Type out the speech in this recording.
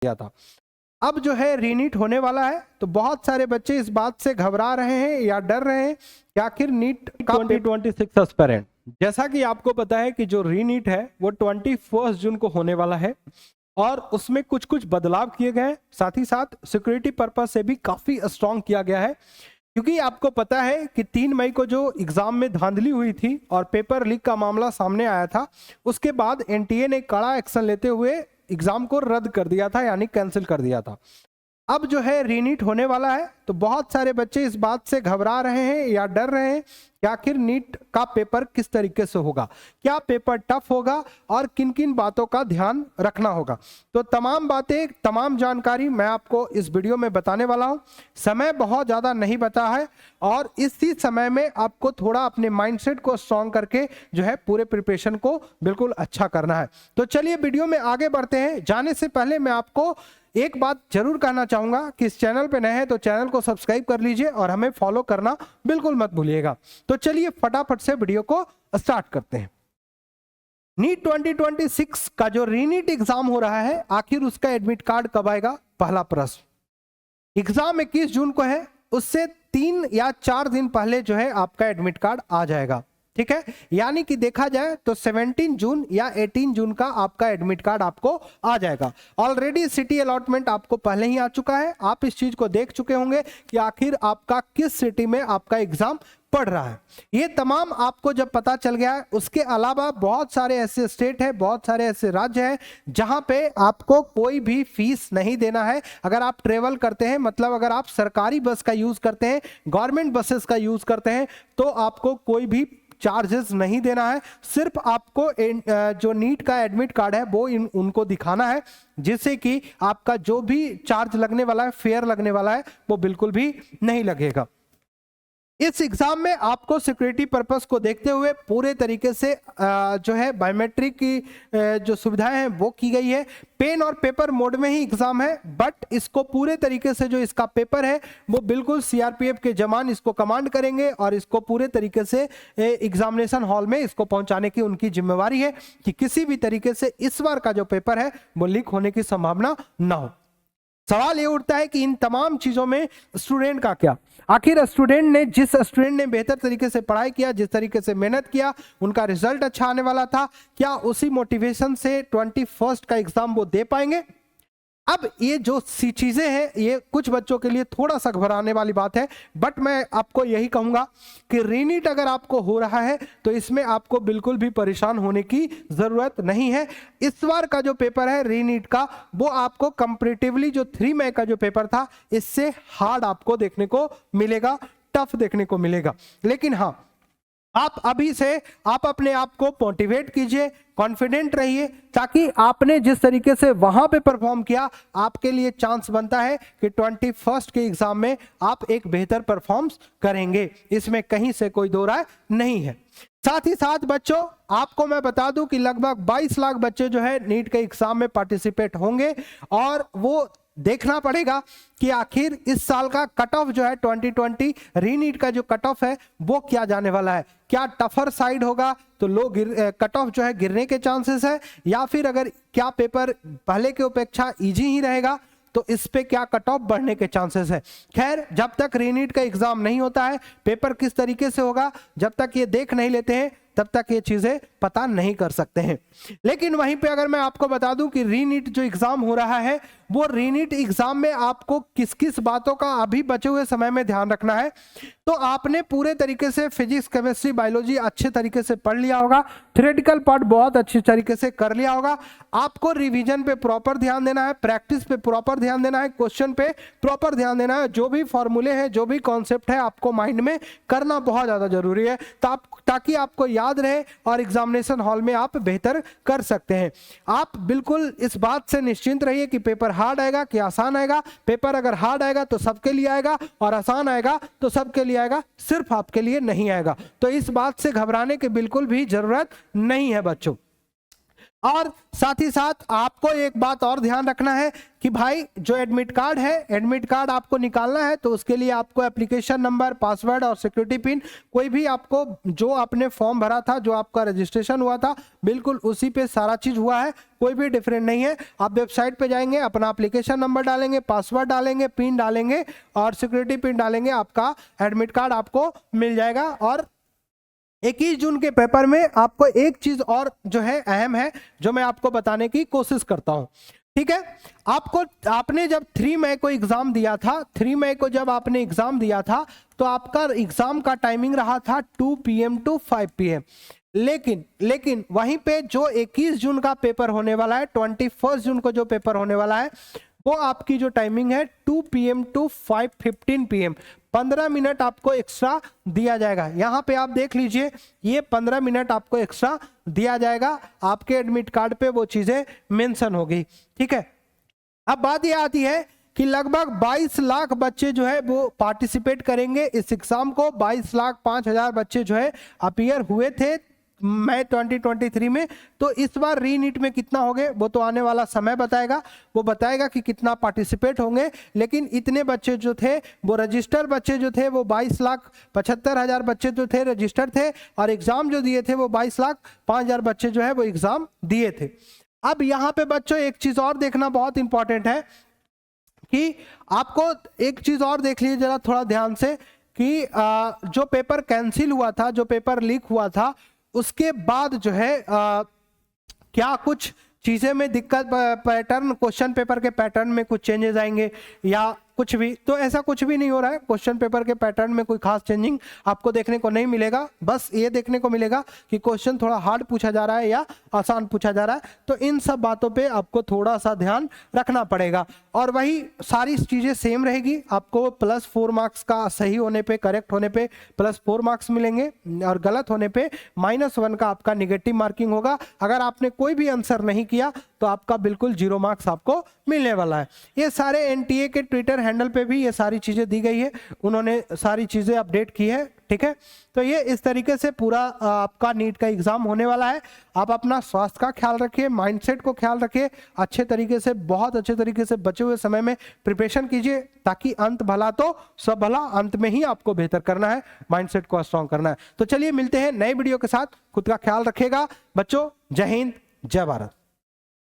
दिया था। अब जो है रीनीट होने वाला है, तो बहुत सारे बच्चे इस बात से घबरा रहे हैं या डर रहे हैं कि आखिर नीट का 2026 एस्पिरेंट, जैसा कि आपको पता है कि जो रीनीट है वो 21 जून को होने वाला है और उसमें कुछ कुछ बदलाव किए गए हैं। साथ ही साथ सिक्योरिटी पर्पस से भी काफी स्ट्रांग किया गया है, क्योंकि आपको पता है कि 3 मई को जो एग्जाम में धांधली हुई थी और पेपर लीक का मामला सामने आया था, उसके बाद एनटीए ने कड़ा एक्शन लेते हुए एग्जाम को रद्द कर दिया था, यानी कैंसिल कर दिया था। अब जो है रीनीट होने वाला है, तो बहुत सारे बच्चे इस बात से घबरा रहे हैं या डर रहे हैं कि आखिर नीट का पेपर किस तरीके से होगा, क्या पेपर टफ होगा और किन किन बातों का ध्यान रखना होगा। तो तमाम बातें, तमाम जानकारी मैं आपको इस वीडियो में बताने वाला हूं। समय बहुत ज़्यादा नहीं बचा है और इसी समय में आपको थोड़ा अपने माइंडसेट को स्ट्रॉन्ग करके जो है पूरे प्रिपरेशन को बिल्कुल अच्छा करना है। तो चलिए वीडियो में आगे बढ़ते हैं। जाने से पहले मैं आपको एक बात जरूर कहना चाहूंगा कि इस चैनल पे नए हैं तो चैनल को सब्सक्राइब कर लीजिए और हमें फॉलो करना बिल्कुल मत भूलिएगा। तो चलिए फटाफट से वीडियो को स्टार्ट करते हैं। नीट 2026 का जो रीनीट एग्जाम हो रहा है, आखिर उसका एडमिट कार्ड कब आएगा? पहला प्रश्न। एग्जाम 21 जून को है, उससे 3 या 4 दिन पहले जो है आपका एडमिट कार्ड आ जाएगा, ठीक है। यानी कि देखा जाए तो 17 जून या 18 जून का आपका एडमिट कार्ड आपको आ जाएगा। ऑलरेडी सिटी अलॉटमेंट आपको पहले ही आ चुका है, आप इस चीज को देख चुके होंगे कि आखिर आपका किस सिटी में आपका एग्जाम पढ़ रहा है। ये तमाम आपको जब पता चल गया है, उसके अलावा बहुत सारे ऐसे स्टेट है, बहुत सारे ऐसे राज्य हैं जहां पे आपको कोई भी फीस नहीं देना है। अगर आप ट्रेवल करते हैं, मतलब अगर आप सरकारी बस का यूज करते हैं, गवर्नमेंट बसेस का यूज करते हैं, तो आपको कोई भी चार्जेस नहीं देना है। सिर्फ आपको जो नीट का एडमिट कार्ड है वो उनको दिखाना है, जिससे कि आपका जो भी चार्ज लगने वाला है, फेयर लगने वाला है, वो बिल्कुल भी नहीं लगेगा। इस एग्जाम में आपको सिक्योरिटी पर्पस को देखते हुए पूरे तरीके से जो है बायोमेट्रिक की जो सुविधाएं हैं वो की गई है। पेन और पेपर मोड में ही एग्जाम है, बट इसको पूरे तरीके से जो इसका पेपर है वो बिल्कुल सीआरपीएफ के जवान इसको कमांड करेंगे और इसको पूरे तरीके से एग्जामिनेशन हॉल में इसको पहुंचाने की उनकी जिम्मेवारी है कि किसी भी तरीके से इस बार का जो पेपर है वो लीक होने की संभावना ना हो। सवाल ये उठता है कि इन तमाम चीजों में स्टूडेंट का क्या? आखिर जिस स्टूडेंट ने बेहतर तरीके से पढ़ाई किया, जिस तरीके से मेहनत किया, उनका रिजल्ट अच्छा आने वाला था, क्या उसी मोटिवेशन से 21 का एग्जाम वो दे पाएंगे? अब ये जो सी चीजें हैं, ये कुछ बच्चों के लिए थोड़ा सा घबराने वाली बात है, बट मैं आपको यही कहूंगा कि रीनीट अगर आपको हो रहा है तो इसमें आपको बिल्कुल भी परेशान होने की जरूरत नहीं है। इस बार का जो पेपर है रीनीट का, वो आपको कंपैरेटिवली जो 3 मई का जो पेपर था, इससे हार्ड आपको देखने को मिलेगा, टफ देखने को मिलेगा। लेकिन हाँ, आप अभी से आप अपने आप को मोटिवेट कीजिए, कॉन्फिडेंट रहिए, ताकि आपने जिस तरीके से वहां पे परफॉर्म किया, आपके लिए चांस बनता है कि 21 के एग्जाम में आप एक बेहतर परफॉर्मेंस करेंगे। इसमें कहीं से कोई दो राय नहीं है। साथ ही साथ बच्चों, आपको मैं बता दूं कि लगभग 22 लाख बच्चे जो है नीट के एग्जाम में पार्टिसिपेट होंगे और वो देखना पड़ेगा कि आखिर इस साल का कट ऑफ जो है 2020 रीनीट का जो कट ऑफ है वो क्या जाने वाला है। क्या टफर साइड होगा तो लो कट ऑफ जो है गिरने के चांसेस है, या फिर अगर क्या पेपर पहले की अपेक्षा इजी ही रहेगा तो इस पे क्या कट ऑफ बढ़ने के चांसेस है। खैर, जब तक रीनीट का एग्जाम नहीं होता है, पेपर किस तरीके से होगा जब तक ये देख नहीं लेते हैं, तब तक ये चीजें पता नहीं कर सकते हैं। लेकिन वहीं पे अगर मैं आपको बता दूं कि रीनीट जो एग्जाम हो रहा है, वो रीनीट एग्जाम में आपको किस किस बातों का अभी बचे हुए समय में ध्यान रखना है। तो आपने पूरे तरीके से फिजिक्स, केमिस्ट्री, बायोलॉजी अच्छे तरीके से पढ़ लिया होगा, थ्योरेटिकल पार्ट बहुत अच्छे तरीके से कर लिया होगा। आपको रिवीजन पे प्रॉपर ध्यान देना है, प्रैक्टिस पे प्रॉपर ध्यान देना है, क्वेश्चन पे प्रॉपर ध्यान देना है। जो भी फॉर्मूले हैं, जो भी कॉन्सेप्ट है, आपको माइंड में करना बहुत ज्यादा जरूरी है, ताकि आपको याद रहे और एग्जामिनेशन हॉल में आप बेहतर कर सकते हैं। आप बिल्कुल इस बात से निश्चिंत रहिए कि पेपर हार्ड आएगा कि आसान आएगा। पेपर अगर हार्ड आएगा तो सबके लिए आएगा और आसान आएगा तो सबके लिए आएगा, सिर्फ आपके लिए नहीं आएगा। तो इस बात से घबराने की बिल्कुल भी जरूरत नहीं है बच्चों। और साथ ही साथ आपको एक बात और ध्यान रखना है कि भाई जो एडमिट कार्ड है, एडमिट कार्ड आपको निकालना है तो उसके लिए आपको एप्लीकेशन नंबर, पासवर्ड और सिक्योरिटी पिन कोई भी आपको जो आपने फॉर्म भरा था, जो आपका रजिस्ट्रेशन हुआ था, बिल्कुल उसी पे सारा चीज हुआ है, कोई भी डिफरेंट नहीं है। आप वेबसाइट पे जाएंगे, अपना एप्लीकेशन नंबर डालेंगे, पासवर्ड डालेंगे, पिन डालेंगे और सिक्योरिटी पिन डालेंगे, आपका एडमिट कार्ड आपको मिल जाएगा। और 21 जून के पेपर में आपको एक चीज और जो है अहम है, जो मैं आपको बताने की कोशिश करता हूं, ठीक है। आपने जब 3 मई को एग्जाम दिया था, 3 मई को जब आपने एग्जाम दिया था तो आपका एग्जाम का टाइमिंग रहा था 2 PM टू 5 PM। लेकिन वहीं पे जो 21 जून का पेपर होने वाला है, 21 जून को जो पेपर होने वाला है, वो आपकी जो टाइमिंग है 2 PM टू 5:15 PM, 15 मिनट आपको एक्स्ट्रा दिया जाएगा। यहां पे आप देख लीजिए, ये 15 मिनट आपको एक्स्ट्रा दिया जाएगा, आपके एडमिट कार्ड पे वो चीजें मेंशन होगी, ठीक है। अब बात ये आती है कि लगभग 22 लाख बच्चे जो है वो पार्टिसिपेट करेंगे इस एग्जाम को। 22,05,000 बच्चे जो है अपीयर हुए थे मई 2023 में। तो इस बार रीनीट में कितना होंगे वो तो आने वाला समय बताएगा, वो बताएगा कि कितना पार्टिसिपेट होंगे। लेकिन इतने बच्चे जो थे वो रजिस्टर बच्चे जो थे वो 22,75,000 बच्चे जो थे रजिस्टर थे, और एग्जाम जो दिए थे वो 22,05,000 बच्चे जो है वो एग्जाम दिए थे। अब यहाँ पे बच्चों एक चीज और देखना बहुत इंपॉर्टेंट है कि आपको एक चीज और देख लीजिए जरा थोड़ा ध्यान से कि जो पेपर कैंसिल हुआ था, जो पेपर लीक हुआ था, उसके बाद जो है क्या कुछ चीजें में दिक्कत, पैटर्न, क्वेश्चन पेपर के पैटर्न में कुछ चेंजेस आएंगे या कुछ भी, तो ऐसा कुछ भी नहीं हो रहा है। क्वेश्चन पेपर के पैटर्न में कोई खास चेंजिंग आपको देखने को नहीं मिलेगा। बस ये देखने को मिलेगा कि क्वेश्चन थोड़ा हार्ड पूछा जा रहा है या आसान पूछा जा रहा है। तो इन सब बातों पे आपको थोड़ा सा ध्यान रखना पड़ेगा। और वही सारी चीजें सेम रहेगी, आपको +4 मार्क्स का सही होने पे, करेक्ट होने पे +4 मार्क्स मिलेंगे, और गलत होने पे -1 का आपका निगेटिव मार्किंग होगा। अगर आपने कोई भी आंसर नहीं किया तो आपका बिल्कुल 0 मार्क्स आपको मिलने वाला है। ये सारे एनटीए के ट्विटर हैंडल पे भी ये सारी चीजें दी गई है, उन्होंने सारी चीजें अपडेट की है, ठीक है। तो ये इस तरीके से पूरा आपका नीट का एग्जाम होने वाला है। आप अपना स्वास्थ्य का ख्याल रखिए, माइंडसेट को ख्याल रखिए, अच्छे तरीके से, बहुत अच्छे तरीके से बचे हुए समय में प्रिपरेशन कीजिए, ताकि अंत भला तो सब भला, अंत में ही आपको बेहतर करना है, माइंडसेट को स्ट्रॉन्ग करना है। तो चलिए मिलते हैं नए वीडियो के साथ, खुद का ख्याल रखिएगा बच्चों। जय हिंद, जय भारत।